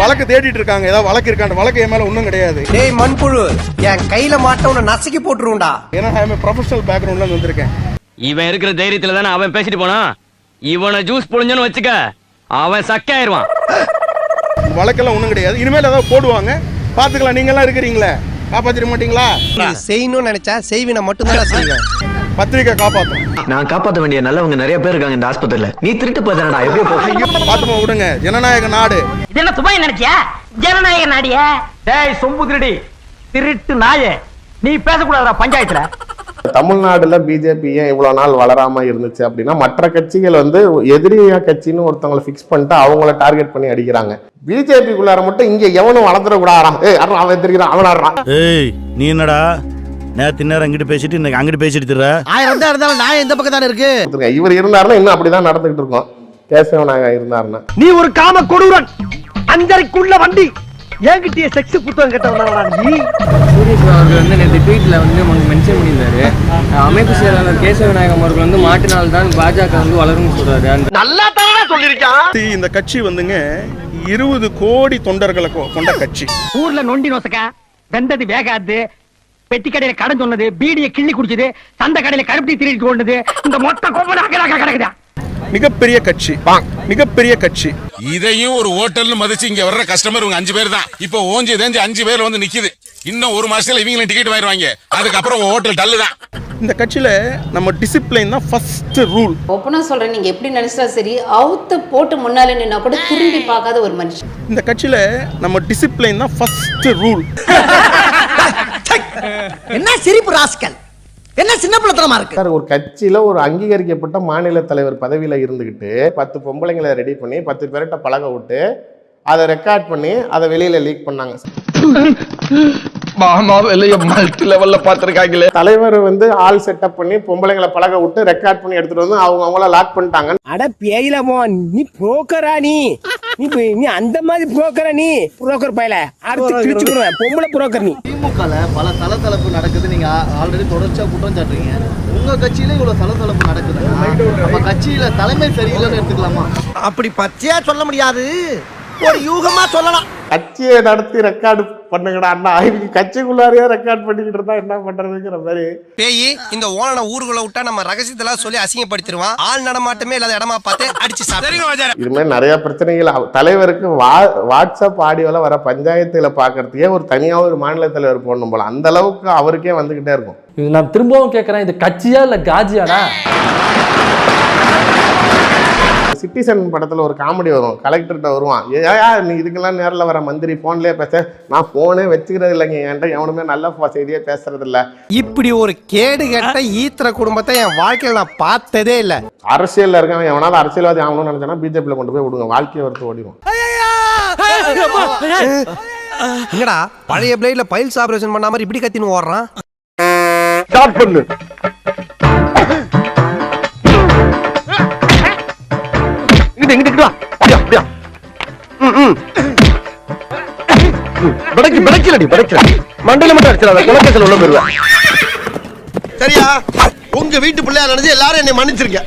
வழக்கு தேடிட்டு இருக்காங்க. ஏதாவது வழக்கு இருக்காங்க, வழக்கு என் மேல ஒண்ணும் கிடையாது. டேய் மண்புழு, என் கையில மாட்ட உன்னை நசுக்கி போட்டுருவோம்டா. ஏன்னா நான் ப்ரொஃபஷனல் பேக்ரவுண்ட்ல இருந்து வந்திருக்கேன். இவன் இருக்கிற தைரியத்துல தானே அவன் பேசிட்டு போனான். இவனை ஜூஸ் புழிஞ்சன்னு வச்சுக்க, அவன் சக்கையாயிருவான். வழக்கெல்லாம் ஒண்ணும் கிடையாது, இனிமேல் ஏதாவது போடுவாங்க, பாத்துக்கலாம். நீங்க எல்லாம் இருக்கிறீங்களே, காப்பாத்திட மாட்டீங்களா? செய்யணும்னு நினைச்சா செய்வினை மட்டும் தான் செய்வேன். பத்திரிக்கை காப்பாத்தும். நான் காப்பாற்ற வேண்டிய நல்லவங்க நிறைய பேர் இருக்காங்க இந்த ஆஸ்பத்திரியில. நீ திருட்டு போதா எப்படி பாத்துமா விடுங்க, ஜனநாயக நாடு. இது என்ன துபாய் நினைச்சியா? ஜனநாயக நாடியா? டேய் சொம்பு திருடி திருட்டு நாயே, நீ பேசக்கூடாதா பஞ்சாயத்துல? தமிழ்நாடுல பிஜேபி ஏன் இவ்வளவு நாள் வளராம இருந்துச்சு அப்படின்னா, மற்ற கட்சிகள் வந்து எதிரியா கட்சின்னு ஒருத்தவங்களை பிக்ஸ் பண்ணிட்டு அவங்கள டார்கெட் பண்ணி அடிக்கிறாங்க. பிஜேபிக்குள்ளார மட்டும் இங்க எவனும் வளர்ந்துடக்கூடாதான். அவன் தெரிகிறான், அவன் ஆடுறான். ஏய் நீ என்னடா நேத்து நேரம் இங்கிட்டு பேசிட்டு இன்னைக்கு அங்கிட்டு பேசிட்டு திர? 1000 தான் இருந்தாலும் நான் இந்த பக்கம் தானே இருக்கு. இவர் இருந்தாருன்னா இன்னும் அப்படிதான் நடந்துகிட்டு இருக்கோம். கேசவனாக இருந்தாருன்னா நீ ஒரு காம கொடூரன், அஞ்சரைக்குள்ள வண்டி, என்கிட்டயே செக்ஸ் புத்தகம் கேட்டவனா நீ? சூரியசிவா அவர்கள் வந்து நேற்று ட்வீட்ல வந்து மென்ஷன் பண்ணியிருந்தாரு, அமைப்பு செயலாளர் கேசவநாயகம் அவர்கள் வந்து மாட்டினால் தான் பாஜக வந்து வளரும்னு சொல்றாரு. நல்லா தானே சொல்லிருக்கான். இந்த கட்சி வந்துங்க 20 கோடி தொண்டர்களை கொண்ட கட்சி. ஊர்ல நொண்டி நோசக்கா, வெந்தது வேகாது, பெட்டி கடையில கடன் சொன்னது, பீடியை கிள்ளி குடிச்சது, சந்த கடையில கருப்பி திருடிட்டு கொண்டது, இந்த மொத்த கோபம் கிடக்குதா? மிகப்பெரிய கட்சி. இதையும் ஒரு ஹோட்டல்னு மதிச்சு இங்க வர்ற கஸ்டமர் இவங்க 5 பேர் தான். இப்போ ஓஞ்சி தேஞ்சு 5 பேர் வந்து நிக்குது. இன்னும் 1 மாசத்துல இவங்களும் டிக்கெட் வாங்கிடுவாங்க. அதுக்கப்புறம் ஹோட்டல் டல்லு தான். இந்த கட்சியில நம்ம டிசிப்ளின் தான் ஃபர்ஸ்ட் ரூல். ஓப்பனா சொல்றேன், நீங்க எப்படி நினைச்சா சரி, அவுத்து போட்டு முன்னால நின்னா கூட திரும்பி பார்க்காத ஒரு மனுஷன். இந்த கட்சியில நம்ம டிசிப்ளின் தான் ஃபர்ஸ்ட் ரூல். என்ன சிரிப்பு ராஸ்கல், என்ன சின்ன பிள்ளைத்தனமா இருக்கு. சார், ஒரு கட்சியில ஒரு அங்கீகரிக்கப்பட்ட மாநில தலைவர் பதவியில இருந்துகிட்டு 10 பொம்பளைங்களை ரெடி பண்ணி 10 பேர்கிட்ட பழக விட்டு அதை ரெக்கார்ட் பண்ணி அதை வெளியில லீக் பண்ணாங்க. மல்டி லெவல்ல பாத்துருக்காங்களே. தலைவர் வந்து ஆல் செட்டப் பண்ணி பொம்பளைங்களை பழக விட்டு ரெக்கார்ட் பண்ணி எடுத்துட்டு வந்து அவங்கள லாக் பண்ணிட்டாங்க. அட பேயிலமோ, நீ புரோக்கரா? நீ அந்த மாதிரி புரோக்கரா? நீ புரோக்கர் பையல அடுத்து கிழிச்சுடுவேன், பொம்பளை புரோக்கர் நீ. திமுகல பல தலதலப்பு நடக்குது, நீங்க ஆல்ரெடி தொடர்ச்சியா குற்றம் சாட்டுறீங்க. உங்க கட்சியில இவ்வளவு தலதலப்பு நடக்குது, நம்ம கட்சியில தலைமை சரியில்லைன்னு எடுத்துக்கலாமா? அப்படி பச்சையா சொல்ல முடியாது, ஒரு யூகமா சொல்லலாம். கட்சியை நடத்தி ரெக்கார்டு பண்ணுங்கடா அண்ணா, இவங்க கட்சிக்குள்ளாரையே ரெக்கார்ட் பண்ணிக்கிட்டு இருந்தா என்ன பண்றதுங்கிற மாதிரி. பேய் இந்த ஓன ஊருக்குள்ள விட்டா நம்ம ரகசியத்தெல்லாம் சொல்லி அசிங்கப்படுத்திடுவான். ஆள் நடமாட்டமே இல்லாத இடமா பார்த்து அடிச்சு சாப்பிடுங்க. இது மாதிரி நிறைய பிரச்சனைகள். தலைவருக்கு வாட்ஸ்அப் ஆடியோல வர பஞ்சாயத்துல பாக்குறதுக்கே ஒரு தனியா ஒரு மாநில தலைவர் போடணும் போல, அந்த அளவுக்கு அவருக்கே வந்துகிட்டே இருக்கும். இது நான் திரும்பவும் கேட்கறேன், இது கட்சியா இல்ல காஜியாடா? சிட்டிசன் படத்துல ஒரு காமெடி வரும், கலெக்டர்கிட்ட வருவான், ஏயா நீ இதுக்கெல்லாம் நேரில் வர மந்திரி போன்லயே பேச, நான் போனே வச்சுக்கிறது இல்லைங்க, என்கிட்ட எவனுமே நல்ல செய்தியே பேசுறது இல்ல. இப்படி ஒரு கேடு கெட்ட ஈத்திர குடும்பத்தை என் வாழ்க்கையில நான் பார்த்ததே இல்ல. அரசியல்ல இருக்கவன் எவனாலும் அரசியல்வாதி ஆகணும்னு நினைச்சானா பிஜேபியில கொண்டு போய் விடுங்க, வாழ்க்கையை வறுத்து ஓடிடும். என்னடா பழைய பிளேட்ல பைல்ஸ் ஆபரேஷன் பண்ண மாதிரி இப்படி கத்தின்னு ஓடுறான்? ஸ்டார்ட் பண்ணு. இங்கிட்டு வா. அப்படியா. படைக்கலடி. மண்டையில மட்டும் அடிச்சிடாத, குலக்கேசல் உள்ள போயிருவேன். சரியா? உங்க வீட்டு பிள்ளையா நினைச்சு எல்லாரும் என்னை மன்னிச்சிருக்க.